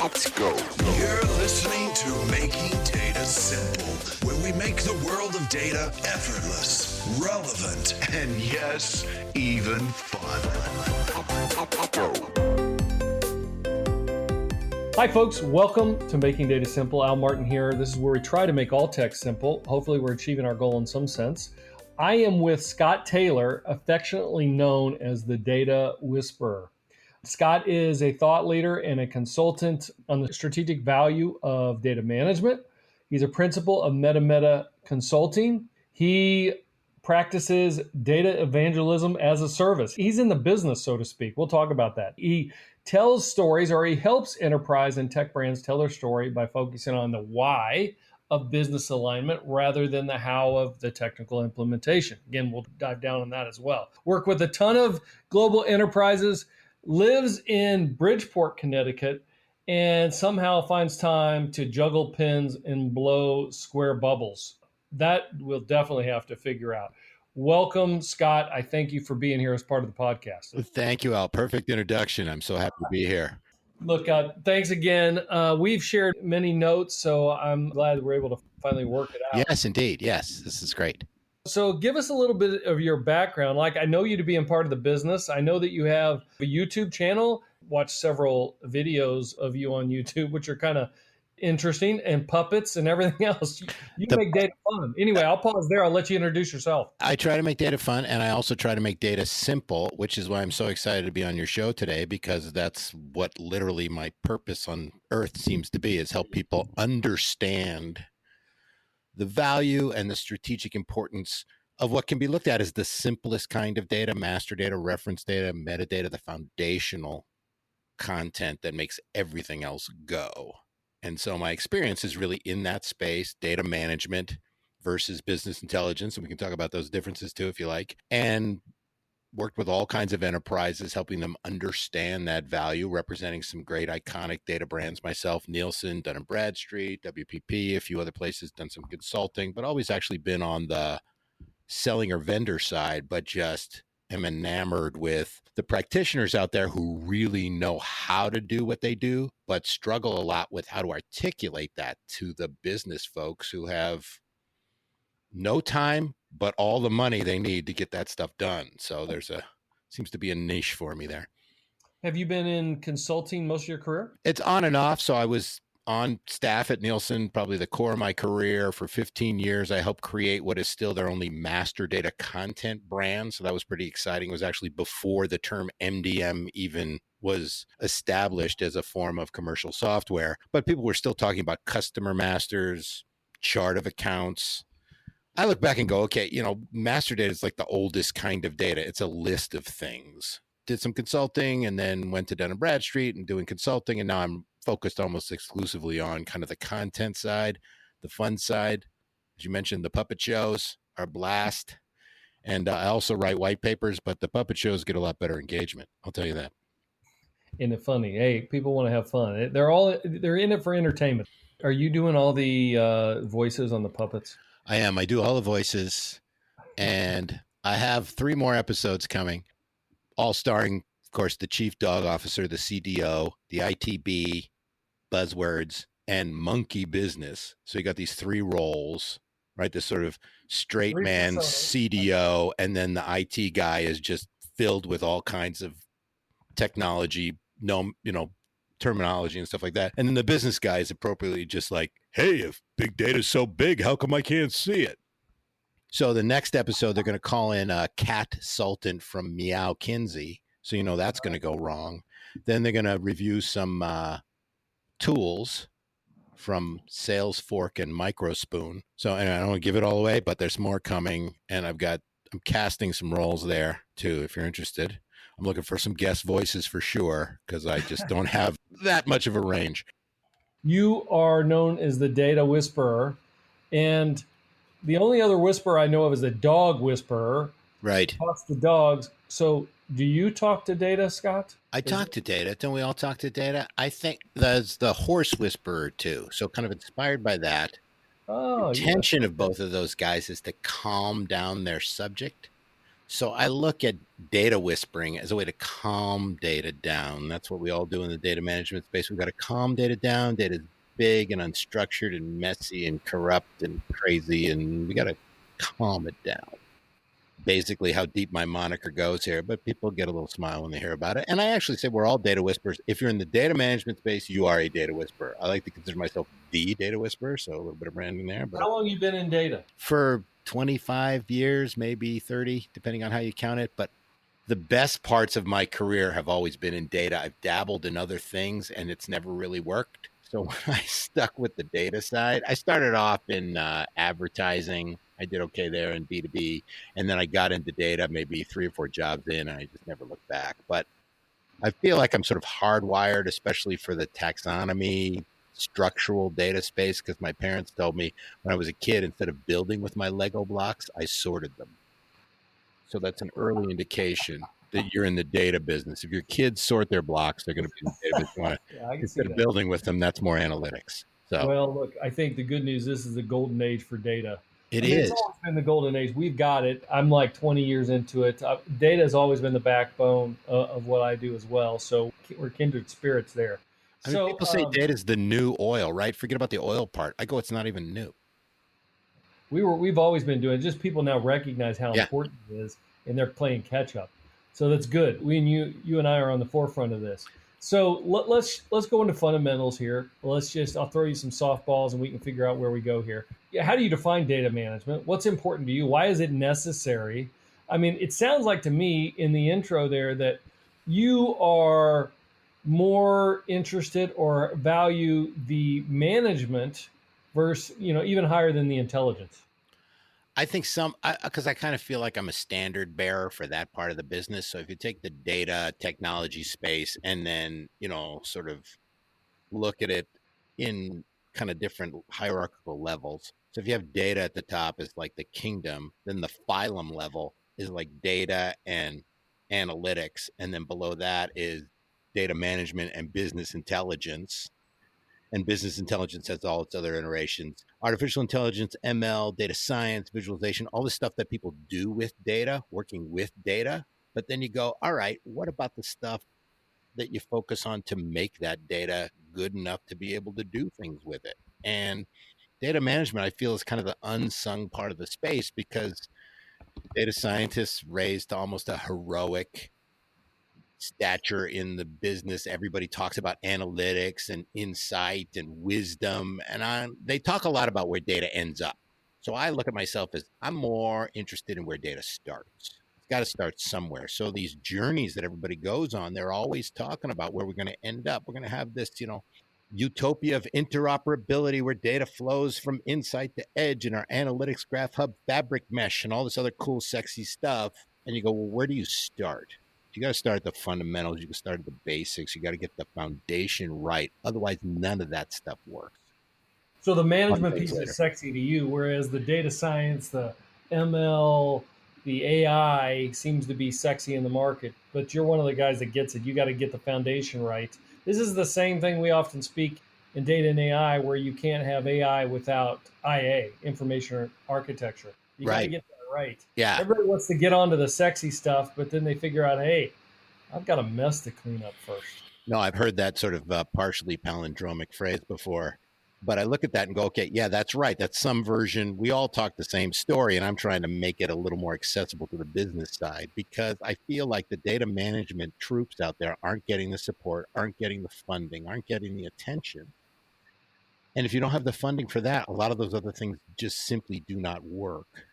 Let's go. You're listening to Making Data Simple, where we make the world of data effortless, relevant, and yes, even fun. Hi folks, welcome to Making Data Simple. Al Martin here. This is where we try to make all tech simple. Hopefully we're achieving our goal in some sense. I am with Scott Taylor, affectionately known as the Data Whisperer. Scott is a thought leader and a consultant on the strategic value of data management. He's a principal of MetaMeta Consulting. He practices data evangelism as a service. He's in the business, so to speak. We'll talk about that. He tells stories, or he helps enterprise and tech brands tell their story by focusing on the why of business alignment rather than the how of the technical implementation. Again, we'll dive down on that as well. Work with a ton of global enterprises, lives in Bridgeport, Connecticut, and somehow finds time to juggle pins and blow square bubbles. That we'll definitely have to figure out. Welcome, Scott. I thank you for being here as part of the podcast. Thank you, Al. Perfect introduction. I'm so happy to be here. Look, thanks again. We've shared many notes, so I'm glad we're able to finally work it out. Yes, indeed. Yes, this is great. So give us a little bit of your background. Like, I know you to be in part of the business. I know that you have a YouTube channel. Watched several videos of you on YouTube, which are kind of interesting, and puppets and everything else. You make data fun. Anyway, I'll pause there. I'll let you introduce yourself. I try to make data fun, and I also try to make data simple, which is why I'm so excited to be on your show today, because that's what literally my purpose on earth seems to be, is help people understand the value and the strategic importance of what can be looked at as the simplest kind of data: master data, reference data, metadata, the foundational content that makes everything else go. And so my experience is really in that space: data management versus business intelligence. And we can talk about those differences too, if you like. And worked with all kinds of enterprises, helping them understand that value, representing some great iconic data brands myself: Nielsen, Dun & Bradstreet, WPP, a few other places, done some consulting, but always actually been on the selling or vendor side, but just am enamored with the practitioners out there who really know how to do what they do, but struggle a lot with how to articulate that to the business folks who have no time, but all the money they need to get that stuff done. So seems to be a niche for me there. Have you been in consulting most of your career? It's on and off. So I was on staff at Nielsen, probably the core of my career. For 15 years, I helped create what is still their only master data content brand. So that was pretty exciting. It was actually before the term MDM even was established as a form of commercial software. But people were still talking about customer masters, chart of accounts. I look back and go, okay, master data is like the oldest kind of data. It's a list of things. Did some consulting and then went to Dun & Bradstreet and doing consulting. And now I'm focused almost exclusively on kind of the content side, the fun side. As you mentioned, the puppet shows are a blast. And I also write white papers, but the puppet shows get a lot better engagement. I'll tell you that. Isn't it funny? Hey, people want to have fun. They're in it for entertainment. Are you doing all the voices on the puppets? I am. I do all the voices, and I have 3 more episodes coming, all starring, of course, the chief dog officer, the CDO, the ITB, buzzwords, and monkey business. So you got these 3 roles, right? This sort of straight man CDO, and then the IT guy is just filled with all kinds of technology, terminology and stuff like that. And then the business guy is appropriately just like, hey, if big data is so big, how come I can't see it? So the next episode, they're going to call in a consultant from Meow Kinsey. So, that's going to go wrong. Then they're going to review some tools from Salesforce and Microspoon. So, and I don't want to give it all away, but there's more coming. And I'm casting some roles there too, if you're interested. I'm looking for some guest voices for sure, because I just don't have that much of a range. You are known as the Data Whisperer, and the only other whisperer I know of is a dog whisperer. Right. Talks to dogs. So do you talk to data, Scott? I talk to data. Don't we all talk to data? I think there's the horse whisperer too. So kind of inspired by that. Oh, the intention of both of those guys is to calm down their subject So I look at data whispering as a way to calm data down. That's what we all do in the data management space. We've got to calm data down. Data's big and unstructured and messy and corrupt and crazy, and we got to calm it down. Basically how deep my moniker goes here, but people get a little smile when they hear about it. And I actually say we're all data whisperers. If you're in the data management space, you are a data whisperer. I like to consider myself the data whisperer, so a little bit of branding there. But How long have you been in data? For 25 years, maybe 30, depending on how you count it. But the best parts of my career have always been in data. I've dabbled in other things and it's never really worked. So when I stuck with the data side, I started off in advertising. I did okay there in B2B. And then I got into data, maybe 3 or 4 jobs in, and I just never looked back. But I feel like I'm sort of hardwired, especially for the taxonomy, structural data space, because my parents told me when I was a kid, instead of building with my Lego blocks, I sorted them. So that's an early indication that you're in the data business. If your kids sort their blocks, they're going to be in the data business. Yeah, Instead of building with them, that's more analytics. So, well, look, I think the good news, this is the golden age for data. It is. It's always been the golden age. We've got it. I'm like 20 years into it. Data has always been the backbone of what I do as well. So we're kindred spirits there. I mean, people say data is the new oil, right? Forget about the oil part. I go, it's not even new. We've always been doing it. Just people now recognize how important it is, and they're playing catch up. So that's good. You and I are on the forefront of this. So let's go into fundamentals here. I'll throw you some softballs and we can figure out where we go here. Yeah, how do you define data management? What's important to you? Why is it necessary? I mean, it sounds like to me in the intro there that you are more interested or value the management versus, even higher than the intelligence. I think because I kind of feel like I'm a standard bearer for that part of the business. So if you take the data technology space and then, sort of look at it in kind of different hierarchical levels. So if you have data at the top is like the kingdom, then the phylum level is like data and analytics. And then below that is data management and business intelligence. And business intelligence has all its other iterations. Artificial intelligence, ML, data science, visualization, all the stuff that people do with data, working with data. But then you go, all right, what about the stuff that you focus on to make that data good enough to be able to do things with it? And data management, I feel, is kind of the unsung part of the space because data scientists raised to almost a heroic stature in the business. Everybody talks about analytics and insight and wisdom, and they talk a lot about where data ends up. So I look at myself as I'm more interested in where data starts. It's got to start somewhere. So these journeys that everybody goes on, they're always talking about where we're going to end up. We're going to have this, utopia of interoperability where data flows from insight to edge in our analytics graph hub fabric mesh and all this other cool, sexy stuff. And you go, well, where do you start? You got to start at the fundamentals. You can start at the basics. You got to get the foundation right. Otherwise, none of that stuff works. So the management piece is sexy to you, whereas the data science, the ML, the AI seems to be sexy in the market. But you're one of the guys that gets it. You got to get the foundation right. This is the same thing we often speak in data and AI, where you can't have AI without IA, information architecture. You got to get that right. Yeah. Everybody wants to get onto the sexy stuff, but then they figure out, hey, I've got a mess to clean up first. No, I've heard that sort of partially palindromic phrase before, but I look at that and go, okay, yeah, that's right. That's some version. We all talk the same story, and I'm trying to make it a little more accessible to the business side because I feel like the data management troops out there aren't getting the support, aren't getting the funding, aren't getting the attention. And if you don't have the funding for that, a lot of those other things just simply do not work.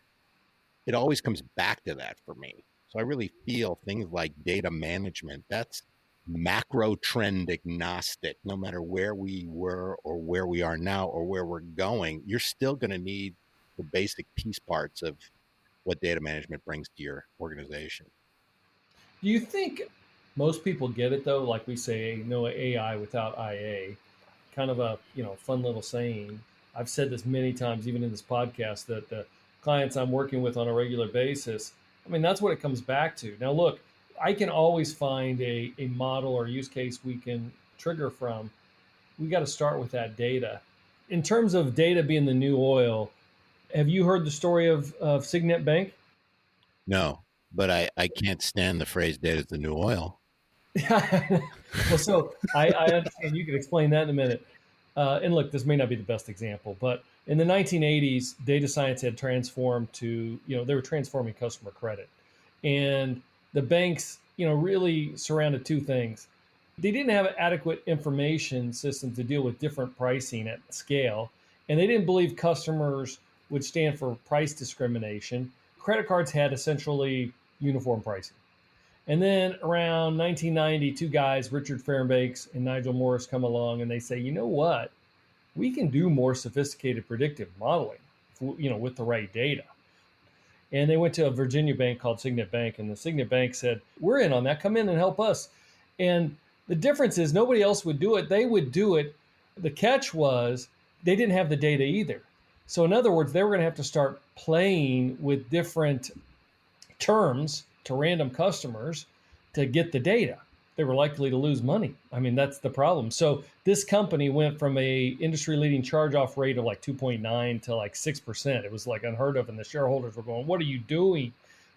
It always comes back to that for me. So I really feel things like data management, that's macro trend agnostic. No matter where we were or where we are now or where we're going, you're still going to need the basic piece parts of what data management brings to your organization. Do you think most people get it though? Like we say, no AI without IA, kind of a fun little saying. I've said this many times, even in this podcast, that the clients I'm working with on a regular basis, I mean, that's what it comes back to. Now, look, I can always find a model or use case we can trigger from. We got to start with that data. In terms of data being the new oil, have you heard the story of Signet Bank? No. but I can't stand the phrase data's the new oil. Well, so I understand. You can explain that in a minute. And look, this may not be the best example, but in the 1980s, data science had transformed to, they were transforming customer credit. And the banks, really surrounded two things. They didn't have adequate information systems to deal with different pricing at scale. And they didn't believe customers would stand for price discrimination. Credit cards had essentially uniform pricing. And then around 1990, two guys, Richard Fairbanks and Nigel Morris, come along and they say, you know what? We can do more sophisticated predictive modeling, with the right data. And they went to a Virginia bank called Signet Bank, and the Signet Bank said, we're in on that. Come in and help us. And the difference is nobody else would do it. They would do it. The catch was they didn't have the data either. So in other words, they were going to have to start playing with different terms to random customers to get the data. They were likely to lose money. I mean, that's the problem. So this company went from a industry leading charge off rate of like 2.9 to like 6%. It was like unheard of. And the shareholders were going, what are you doing?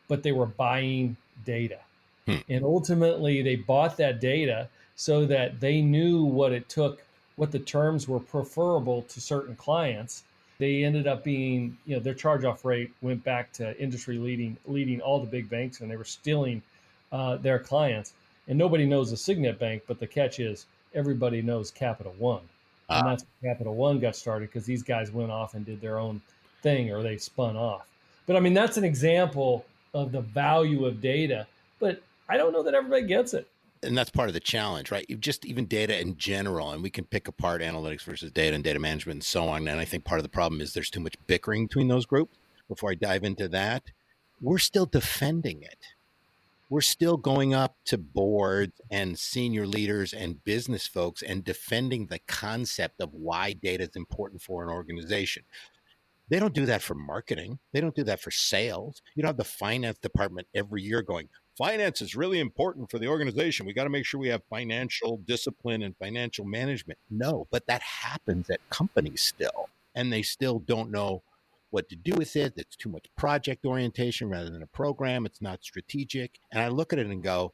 But they were buying data. And ultimately they bought that data so that they knew what it took, what the terms were preferable to certain clients. They ended up being, their charge-off rate went back to industry leading all the big banks, and they were stealing their clients. And nobody knows the Signet Bank, but the catch is everybody knows Capital One. And that's when Capital One got started, because these guys went off and did their own thing, or they spun off. But I mean, that's an example of the value of data, but I don't know that everybody gets it. And that's part of the challenge, right? Just even data in general, and we can pick apart analytics versus data and data management and so on. And I think part of the problem is there's too much bickering between those groups. Before I dive into that, we're still defending it. We're still going up to boards and senior leaders and business folks and defending the concept of why data is important for an organization. They don't do that for marketing. They don't do that for sales. You don't have the finance department every year going, finance is really important for the organization. We got to make sure we have financial discipline and financial management. No, but that happens at companies still. And they still don't know what to do with it. It's too much project orientation rather than a program. It's not strategic. And I look at it and go,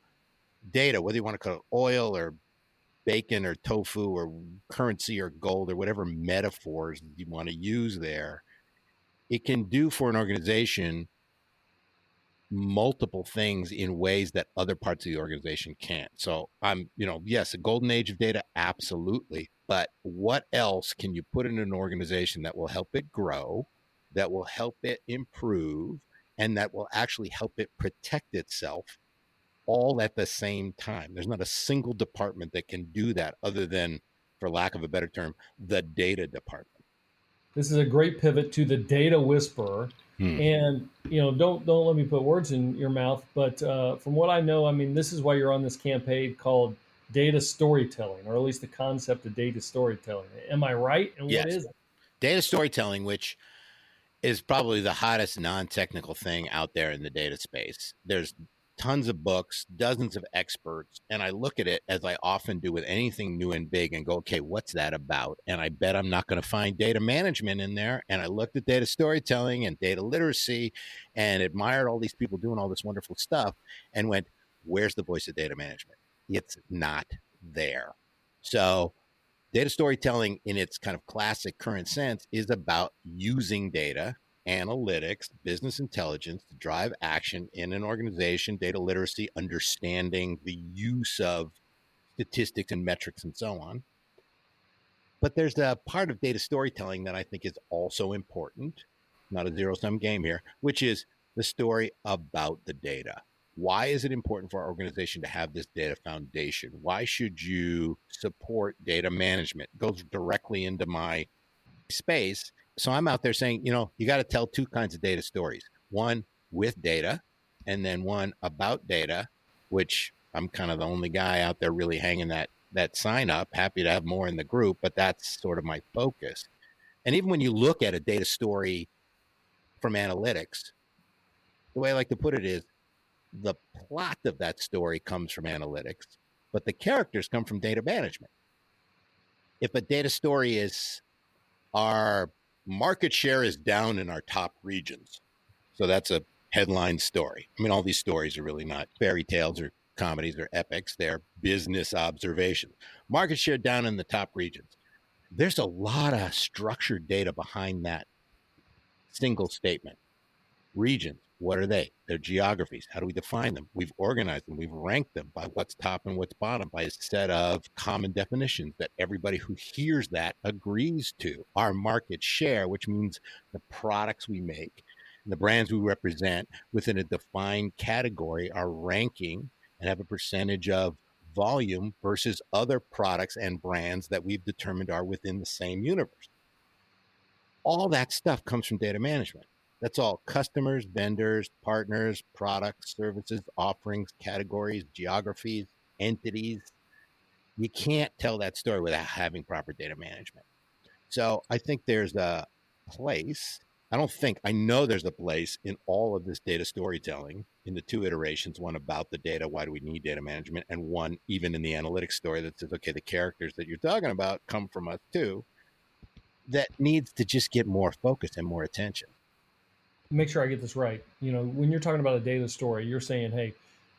data, whether you want to call it oil or bacon or tofu or currency or gold or whatever metaphors you want to use there, it can do for an organization multiple things in ways that other parts of the organization can't. So yes, a golden age of data, absolutely. But what else can you put in an organization that will help it grow, that will help it improve, and that will actually help it protect itself all at the same time? There's not a single department that can do that other than, for lack of a better term, the data department. This is a great pivot to the data whisperer. And, don't let me put words in your mouth, but from what I know, I mean, this is why you're on this campaign called data storytelling, or at least the concept of data storytelling. Am I right? And yes. What is it? Data storytelling, which is probably the hottest non-technical thing out there in the data space. There's tons of books, dozens of experts, and I look at it, as I often do with anything new and big, and go, okay, what's that about? And I bet I'm not going to find data management in there. And I looked at data storytelling and data literacy and admired all these people doing all this wonderful stuff and went, where's the voice of data management? It's not there. So data storytelling in its kind of classic current sense is about using data, analytics, business intelligence to drive action in an organization, data literacy, understanding the use of statistics and metrics and so on. But there's a part of data storytelling that I think is also important, not a zero-sum game here, which is the story about the data. Why is it important for our organization to have this data foundation? Why should you support data management? It goes directly into my space. So I'm out there saying, you got to tell two kinds of data stories. One with data, and then one about data, which I'm kind of the only guy out there really hanging that sign up. Happy to have more in the group, but that's sort of my focus. And even when you look at a data story from analytics, the way I like to put it is the plot of that story comes from analytics, but the characters come from data management. If a data story is our market share is down in our top regions, so that's a headline story. I mean, all these stories are really not fairy tales or comedies or epics. They're business observations. Market share down in the top regions. There's a lot of structured data behind that single statement. Regions, what are they? Their geographies. How do we define them? We've organized them. We've ranked them by what's top and what's bottom by a set of common definitions that everybody who hears that agrees to. Our market share, which means the products we make and the brands we represent within a defined category, are ranking and have a percentage of volume versus other products and brands that we've determined are within the same universe. All that stuff comes from data management. That's all customers, vendors, partners, products, services, offerings, categories, geographies, entities. You can't tell that story without having proper data management. So I think there's a place. I know there's a place in all of this data storytelling in the two iterations, one about the data, why do we need data management, and one even in the analytics story that says, okay, the characters that you're talking about come from us too, that needs to just get more focus and more attention. Make sure I get this right. When you're talking about a data story, you're saying, hey,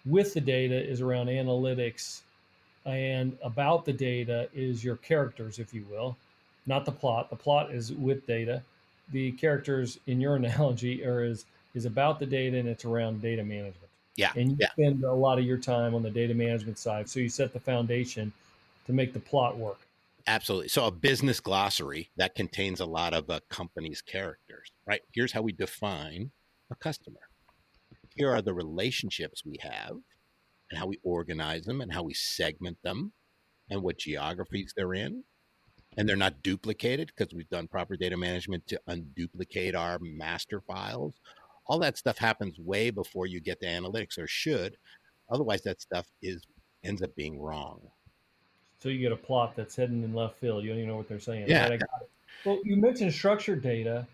with the data is around analytics, and about the data is your characters, if you will, not the plot. The plot is with data. The characters, in your analogy, is about the data, and it's around data management. Yeah. And you spend a lot of your time on the data management side. So you set the foundation to make the plot work. Absolutely. So a business glossary that contains a lot of a company's characters, right? Here's how we define a customer. Here are the relationships we have and how we organize them and how we segment them and what geographies they're in. And they're not duplicated because we've done proper data management to unduplicate our master files. All that stuff happens way before you get to analytics, or should. Otherwise, that stuff ends up being wrong. So you get a plot that's heading in left field. You don't even know what they're saying. Yeah. Right? I got it. Well, you mentioned structured data,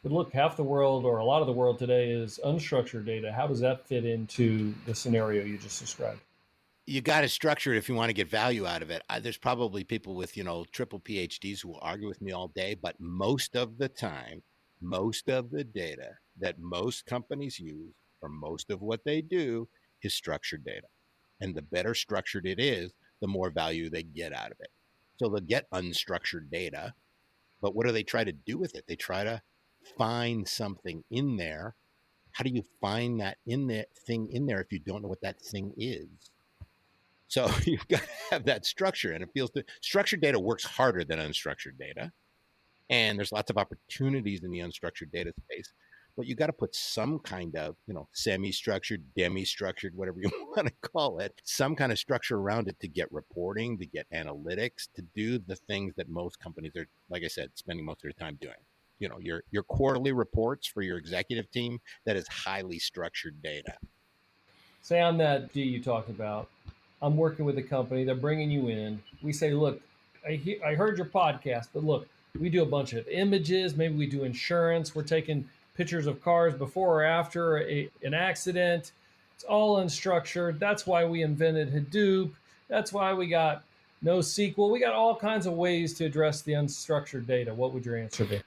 but look, half the world, or a lot of the world today, is unstructured data. How does that fit into the scenario you just described? You got to structure it if you want to get value out of it. There's probably people with, triple PhDs who will argue with me all day, but most of the time, most of the data that most companies use for most of what they do is structured data. And the better structured it is, the more value they get out of it. So they'll get unstructured data, but what do they try to do with it? They try to find something in there. How do you find that thing in there if you don't know what that thing is? So you've got to have that structure, and it feels that structured data works harder than unstructured data. And there's lots of opportunities in the unstructured data space, but you got to put some kind of, semi-structured, demi-structured, whatever you want to call it, some kind of structure around it to get reporting, to get analytics, to do the things that most companies are, like I said, spending most of their time doing. Your quarterly reports for your executive team, that is highly structured data. Say on that D you talked about, I'm working with a company, they're bringing you in. We say, look, I heard your podcast, but look, we do a bunch of images. Maybe we do insurance. We're taking pictures of cars before or after an accident. It's all unstructured. That's why we invented Hadoop. That's why we got NoSQL. We got all kinds of ways to address the unstructured data. What would your answer be?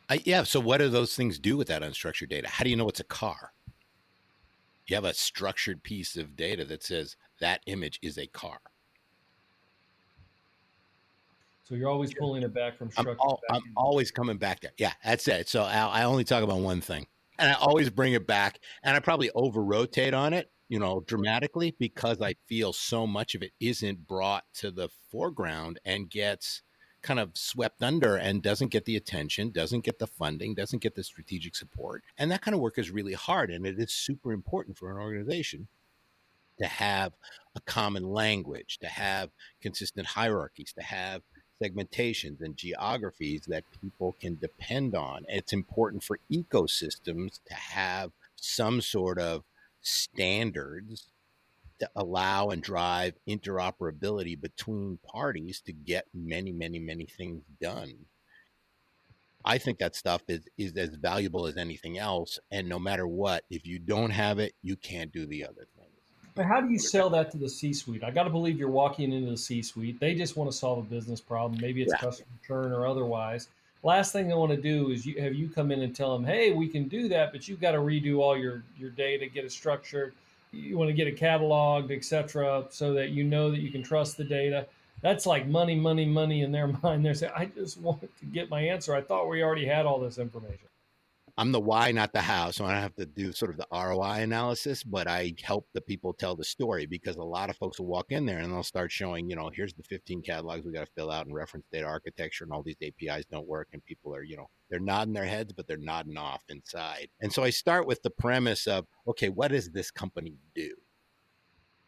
So what do those things do with that unstructured data? How do you know it's a car? You have a structured piece of data that says that image is a car. So you're always pulling it back from structure. I'm always coming back there. Yeah, that's it. So I only talk about one thing, and I always bring it back, and I probably over-rotate on it, dramatically, because I feel so much of it isn't brought to the foreground and gets kind of swept under and doesn't get the attention, doesn't get the funding, doesn't get the strategic support. And that kind of work is really hard, and it is super important for an organization to have a common language, to have consistent hierarchies, to have segmentations and geographies that people can depend on. It's important for ecosystems to have some sort of standards to allow and drive interoperability between parties to get many, many, many things done. I think that stuff is as valuable as anything else. And no matter what, if you don't have it, you can't do the other things. But how do you sell that to the C-suite? I got to believe you're walking into the C-suite. They just want to solve a business problem. Maybe it's customer churn or otherwise. Last thing I want to do is have you come in and tell them, hey, we can do that, but you've got to redo all your data, get it structured. You want to get it cataloged, etc., so that you know that you can trust the data. That's like money in their mind. They're saying, I just want to get my answer. I thought we already had all this information. I'm the why, not the how. So I don't have to do sort of the ROI analysis, but I help the people tell the story, because a lot of folks will walk in there and they'll start showing, here's the 15 catalogs we got to fill out, and reference data architecture, and all these APIs don't work. And people are, they're nodding their heads, but they're nodding off inside. And so I start with the premise of, okay, what does this company do?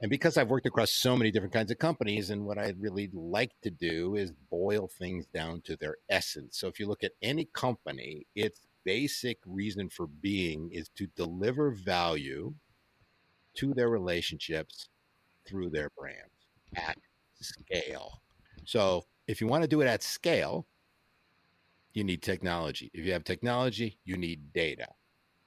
And because I've worked across so many different kinds of companies, and what I really like to do is boil things down to their essence. So if you look at any company, its basic reason for being is to deliver value to their relationships through their brands at scale. So if you want to do it at scale, you need technology. If you have technology, you need data.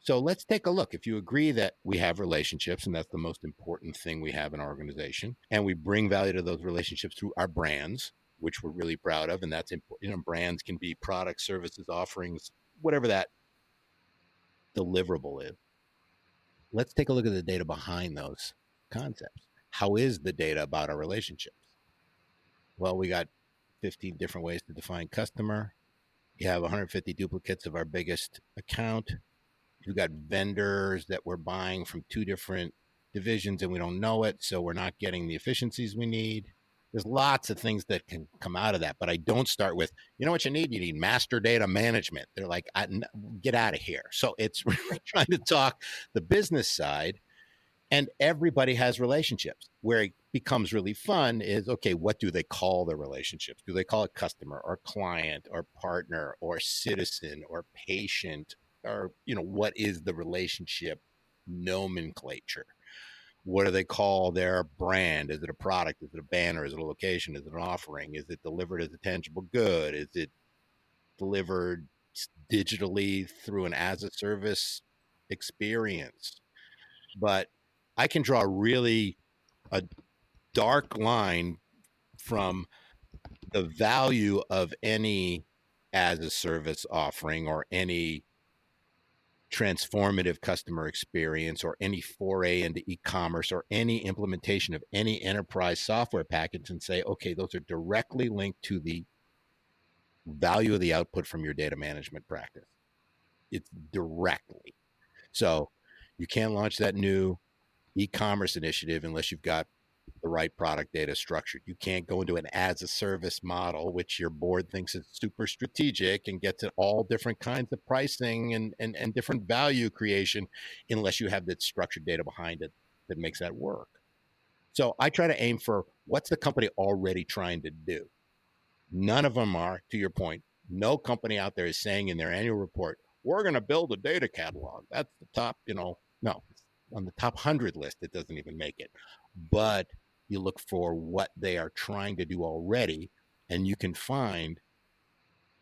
So let's take a look. If you agree that we have relationships, and that's the most important thing we have in our organization, and we bring value to those relationships through our brands, which we're really proud of, and that's important. Brands can be products, services, offerings, whatever that deliverable is. Let's take a look at the data behind those concepts. How is the data about our relationships? Well, we got 15 different ways to define customer. You have 150 duplicates of our biggest account. You've got vendors that we're buying from 2 different divisions and we don't know it, so we're not getting the efficiencies we need. There's lots of things that can come out of that, but I don't start with, what you need? You need master data management. They're like, get out of here. So it's really trying to talk the business side, and everybody has relationships. Where it becomes really fun is, okay, what do they call their relationships? Do they call it customer or client or partner or citizen or patient? Or, what is the relationship nomenclature? What do they call their brand? Is it a product? Is it a banner? Is it a location? Is it an offering? Is it delivered as a tangible good? Is it delivered digitally through an as-a-service experience? But I can draw a dark line from the value of any as-a-service offering or any transformative customer experience or any foray into e-commerce or any implementation of any enterprise software package, and say, okay, those are directly linked to the value of the output from your data management practice. It's directly. So you can't launch that new e-commerce initiative unless you've got the right product data structured. You can't go into an as-a-service model, which your board thinks is super strategic and gets at all different kinds of pricing and different value creation, unless you have that structured data behind it that makes that work. So I try to aim for, what's the company already trying to do? None of them are, to your point. No company out there is saying in their annual report, we're going to build a data catalog. That's the top, no, on the top 100 list, it doesn't even make it. But you look for what they are trying to do already, and you can find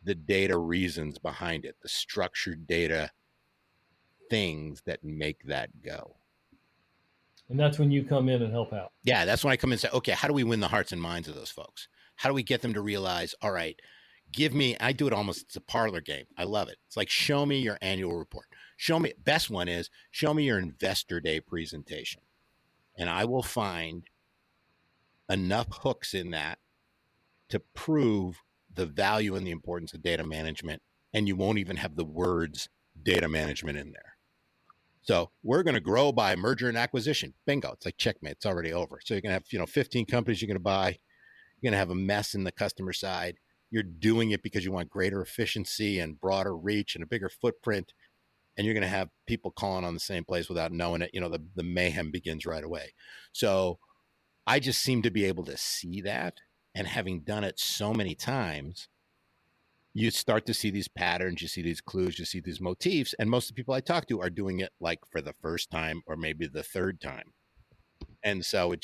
the data reasons behind it, the structured data things that make that go. And that's when you come in and help out. Yeah, that's when I come in and say, okay, how do we win the hearts and minds of those folks? How do we get them to realize, all right, I do it almost, it's a parlor game. I love it. It's like, show me your annual report. Best one is, show me your investor day presentation. And I will find enough hooks in that to prove the value and the importance of data management. And you won't even have the words data management in there. So we're going to grow by merger and acquisition. Bingo. It's like checkmate. It's already over. So you're going to have, 15 companies you're going to buy. You're going to have a mess in the customer side. You're doing it because you want greater efficiency and broader reach and a bigger footprint. And you're going to have people calling on the same place without knowing it. The mayhem begins right away. So I just seem to be able to see that. And having done it so many times, you start to see these patterns, you see these clues, you see these motifs. And most of the people I talk to are doing it like for the first time or maybe the third time. And so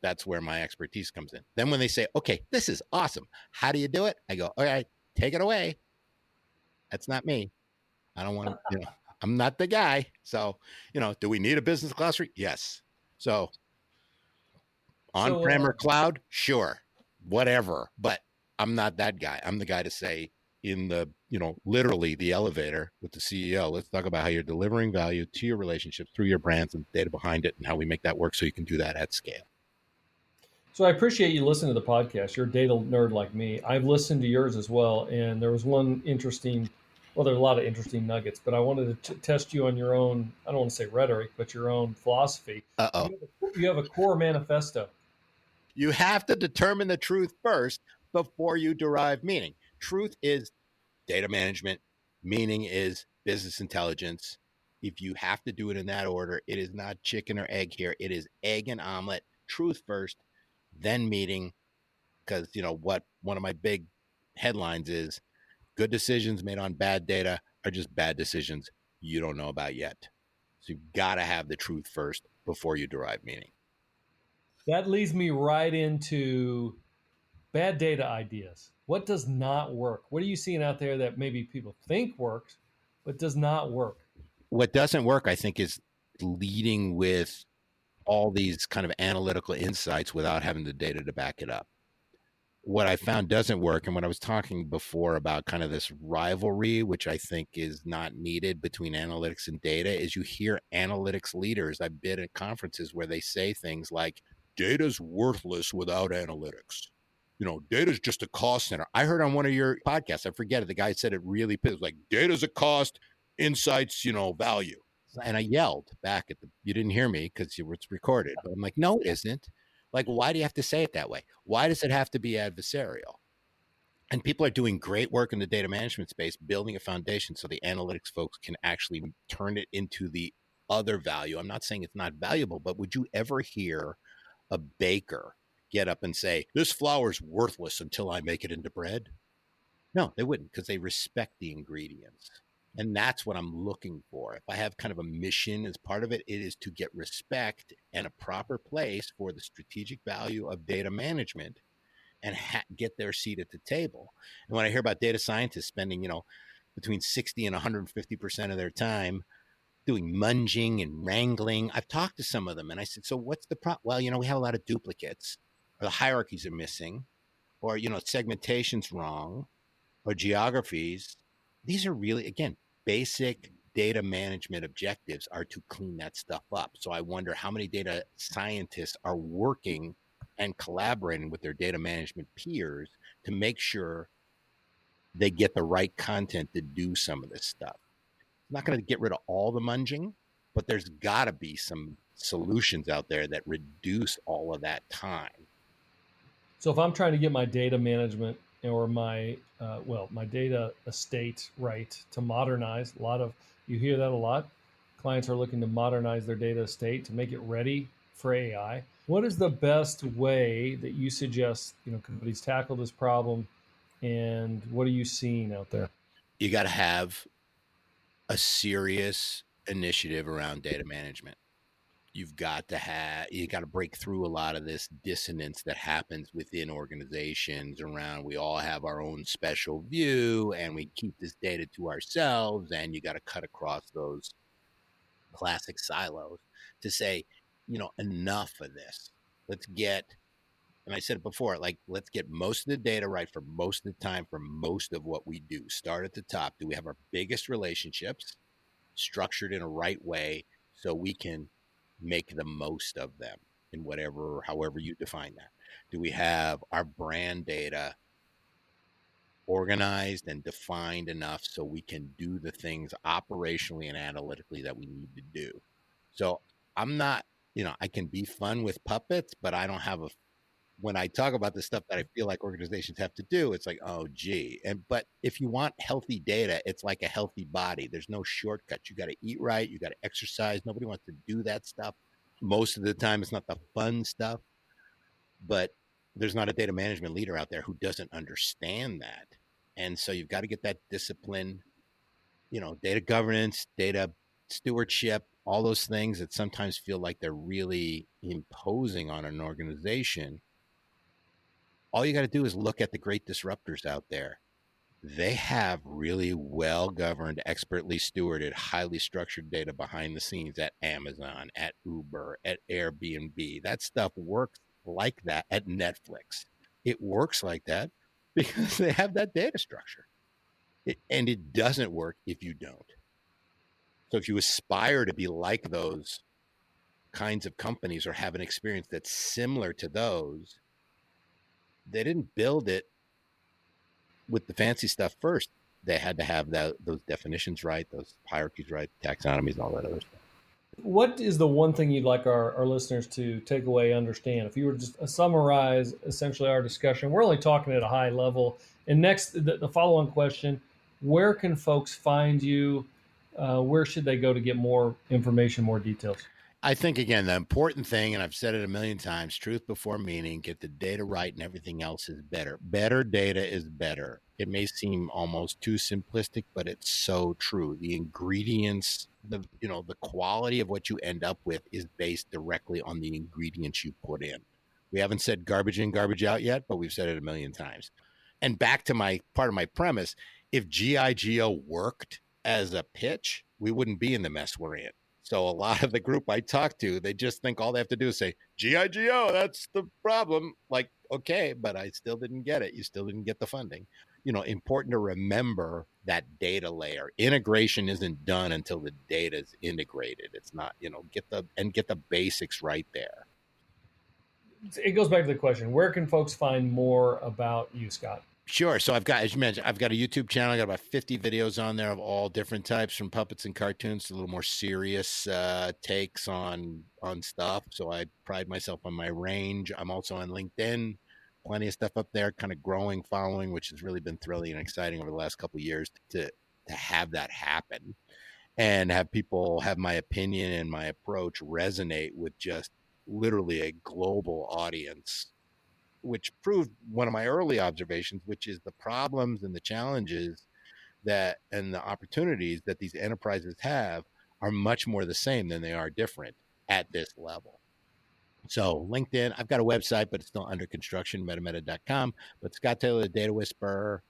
that's where my expertise comes in. Then when they say, okay, this is awesome, how do you do it? I go, all right, take it away. That's not me. I don't want to, I'm not the guy. So, do we need a business glossary? Yes. So on-prem or cloud? Sure. Whatever. But I'm not that guy. I'm the guy to say, in the, literally the elevator with the CEO. Let's talk about how you're delivering value to your relationships through your brands and data behind it and how we make that work so you can do that at scale. So I appreciate you listening to the podcast. You're a data nerd like me. I've listened to yours as well, and there was one interesting. Well, there's a lot of interesting nuggets, but I wanted to test you on your own. I don't want to say rhetoric, but your own philosophy. Uh-oh. You have a core manifesto. You have to determine the truth first before you derive meaning. Truth is data management. Meaning is business intelligence. If you have to do it in that order, it is not chicken or egg here. It is egg and omelet. Truth first, then meaning. Because, what one of my big headlines is, good decisions made on bad data are just bad decisions you don't know about yet. So you've got to have the truth first before you derive meaning. That leads me right into bad data ideas. What does not work? What are you seeing out there that maybe people think works, but does not work? What doesn't work, I think, is leading with all these kind of analytical insights without having the data to back it up. What I found doesn't work, and when I was talking before about kind of this rivalry, which I think is not needed between analytics and data, is you hear analytics leaders. I've been at conferences where they say things like, data's worthless without analytics. Data's just a cost center. I heard on one of your podcasts, I forget it, the guy said it really pissed, like, data's a cost, insights, value. And I yelled back at you didn't hear me because it's recorded, but I'm like, no, it isn't. Like, why do you have to say it that way? Why does it have to be adversarial? And people are doing great work in the data management space, building a foundation so the analytics folks can actually turn it into the other value. I'm not saying it's not valuable, but would you ever hear a baker get up and say, this flour's worthless until I make it into bread? No, they wouldn't, because they respect the ingredients. And that's what I'm looking for. If I have kind of a mission as part of it, it is to get respect and a proper place for the strategic value of data management and get their seat at the table. And when I hear about data scientists spending, between 60 and 150% of their time doing munging and wrangling, I've talked to some of them and I said, so what's the problem? Well, we have a lot of duplicates, or the hierarchies are missing, or, segmentation's wrong, or geographies. These are really, again, basic data management objectives are to clean that stuff up. So I wonder how many data scientists are working and collaborating with their data management peers to make sure they get the right content to do some of this stuff. It's not going to get rid of all the munging, but there's got to be some solutions out there that reduce all of that time. So if I'm trying to get my data management or my data estate right to modernize, you hear that a lot. Clients are looking to modernize their data estate to make it ready for AI. What is the best way that you suggest, companies tackle this problem, and what are you seeing out there? You got to have a serious initiative around data management. You got to break through a lot of this dissonance that happens within organizations around, we all have our own special view and we keep this data to ourselves, and you got to cut across those classic silos to say, enough of this. Let's get, and I said it before, let's get most of the data right for most of the time for most of what we do. Start at the top. Do we have our biggest relationships structured in a right way so we can make the most of them in however you define that? Do we have our brand data organized and defined enough so we can do the things operationally and analytically that we need to do? So I'm not, I can be fun with puppets, but I don't have when I talk about the stuff that I feel like organizations have to do, it's like, oh, gee. But if you want healthy data, it's like a healthy body. There's no shortcuts. You got to eat right. You got to exercise. Nobody wants to do that stuff. Most of the time, it's not the fun stuff. But there's not a data management leader out there who doesn't understand that. And so you've got to get that discipline, data governance, data stewardship, all those things that sometimes feel like they're really imposing on an organization. All you got to do is look at the great disruptors out there. They have really well-governed, expertly stewarded, highly structured data behind the scenes at Amazon, at Uber, at Airbnb. That stuff works like that at Netflix. It works like that because they have that data structure. And it doesn't work if you don't. So if you aspire to be like those kinds of companies or have an experience that's similar to those, they didn't build it with the fancy stuff first. They had to have those definitions right, those hierarchies right, taxonomies, all that other stuff. What is the one thing you'd like our listeners to take away, understand? If you were just summarize essentially our discussion, we're only talking at a high level. And next, the follow-on question, where can folks find you? Where should they go to get more information, more details? I think, again, the important thing, and I've said it a million times, truth before meaning, get the data right and everything else is better. Better data is better. It may seem almost too simplistic, but it's so true. The ingredients, the quality of what you end up with is based directly on the ingredients you put in. We haven't said garbage in, garbage out yet, but we've said it a million times. And back to my part of my premise, if GIGO worked as a pitch, we wouldn't be in the mess we're in. So a lot of the group I talk to, they just think all they have to do is say, GIGO, that's the problem. Like, okay, but I still didn't get it. You still didn't get the funding. Important to remember that data layer. Integration isn't done until the data is integrated. It's not, get the basics right there. It goes back to the question, where can folks find more about you, Scott? Sure. So I've got, as you mentioned, I've got a YouTube channel. I got about 50 videos on there of all different types, from puppets and cartoons to a little more serious takes on stuff. So I pride myself on my range. I'm also on LinkedIn. Plenty of stuff up there, kind of growing following, which has really been thrilling and exciting over the last couple of years to have that happen and have people have my opinion and my approach resonate with just literally a global audience, which proved one of my early observations, which is the problems and the challenges and the opportunities that these enterprises have are much more the same than they are different at this level. So LinkedIn, I've got a website, but it's still under construction, metameta.com. But Scott Taylor, the Data Whisperer,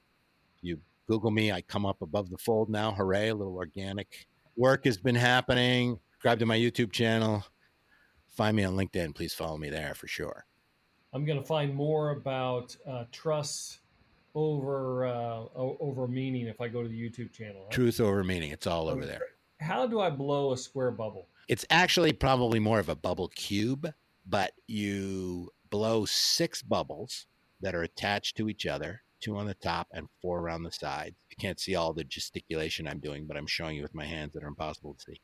you Google me, I come up above the fold now. Hooray, a little organic work has been happening. Subscribe to my YouTube channel. Find me on LinkedIn. Please follow me there for sure. I'm going to find more about trust over meaning if I go to the YouTube channel. Right? Truth over meaning. It's all over there. How do I blow a square bubble? It's actually probably more of a bubble cube, but you blow 6 bubbles that are attached to each other, 2 on the top and 4 around the sides. You can't see all the gesticulation I'm doing, but I'm showing you with my hands that are impossible to see.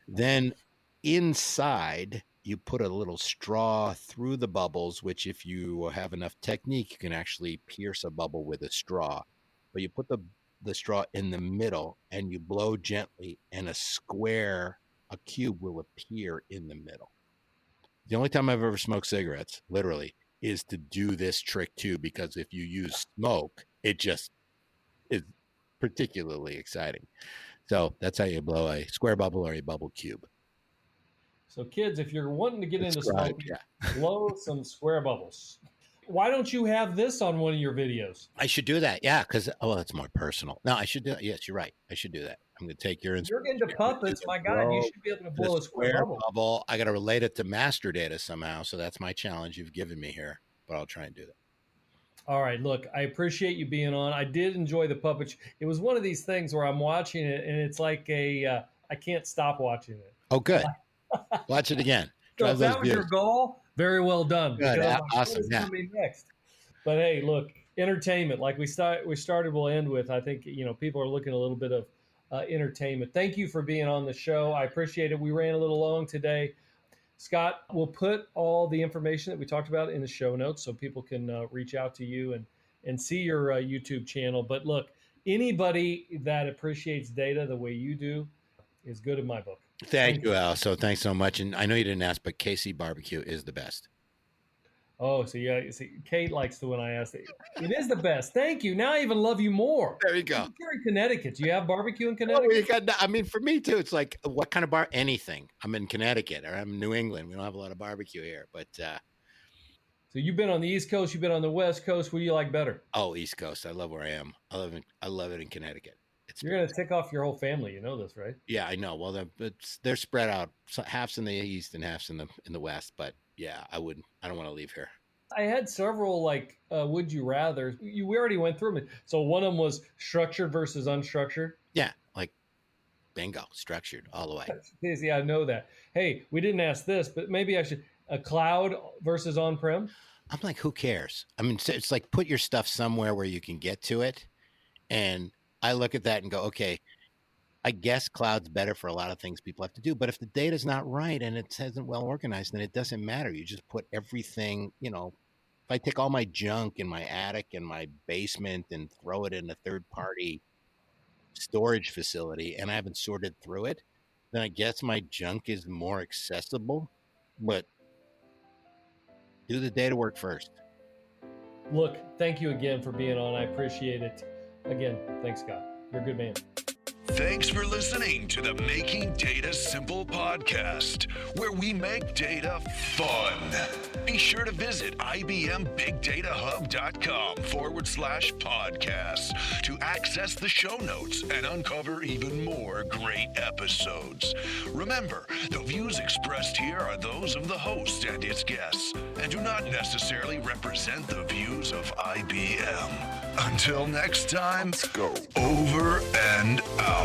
Then inside, you put a little straw through the bubbles, which if you have enough technique, you can actually pierce a bubble with a straw. But you put the straw in the middle and you blow gently, and a cube will appear in the middle. The only time I've ever smoked cigarettes, literally, is to do this trick too, because if you use smoke, it just is particularly exciting. So that's how you blow a square bubble or a bubble cube. So kids, if you're wanting to get into smoking, blow some square bubbles. Why don't you have this on one of your videos? I should do that. Yeah, because, it's more personal. No, I should do it. Yes, you're right. I should do that. I'm going to take your inspiration. You're into puppets. My God, you should be able to blow a square bubble. I got to relate it to master data somehow. So that's my challenge you've given me here, but I'll try and do that. All right. Look, I appreciate you being on. I did enjoy the puppet. It was one of these things where I'm watching it and it's like I can't stop watching it. Oh, good. Watch it again. So if that was your goal, very well done. Good. Awesome. Yeah. Next. But hey, look, entertainment, like we started, we'll end with. I think people are looking a little bit of entertainment. Thank you for being on the show. I appreciate it. We ran a little long today. Scott, we'll put all the information that we talked about in the show notes so people can reach out to you and see your YouTube channel. But look, anybody that appreciates data the way you do is good in my book. Thank you, Al. So thanks so much. And I know you didn't ask, but KC Barbecue is the best. Oh, so yeah, see, Kate likes the one I asked. It is the best. Thank you. Now I even love you more. There you go. You're in Connecticut. Do you have barbecue in Connecticut? For me too, it's like, what kind of bar? Anything. I'm in Connecticut or I'm in New England. We don't have a lot of barbecue here, but. So you've been on the East Coast. You've been on the West Coast. What do you like better? Oh, East Coast. I love where I am. I love it in Connecticut. You're going to tick off your whole family. You know this, right? Yeah, I know. Well, they're spread out. So half's in the East and half's in the West. But yeah, I don't want to leave here. I had several would you rather. We already went through them. So one of them was structured versus unstructured. Yeah, like bingo, structured all the way. Yeah, I know that. Hey, we didn't ask this, but maybe I should. A cloud versus on-prem. I'm like, who cares? I mean, it's like put your stuff somewhere where you can get to it. And I look at that and go, okay, I guess cloud's better for a lot of things people have to do. But if the data's not right and it isn't well organized, then it doesn't matter. You just put everything, if I take all my junk in my attic and my basement and throw it in a third-party storage facility and I haven't sorted through it, then I guess my junk is more accessible. But do the data work first. Look, thank you again for being on. I appreciate it. Again, thanks, Scott. You're a good man. Thanks for listening to the Making Data Simple podcast, where we make data fun. Be sure to visit ibmbigdatahub.com/podcast to access the show notes and uncover even more great episodes. Remember, the views expressed here are those of the host and its guests, and do not necessarily represent the views of IBM. Until next time, let's go. Over and out.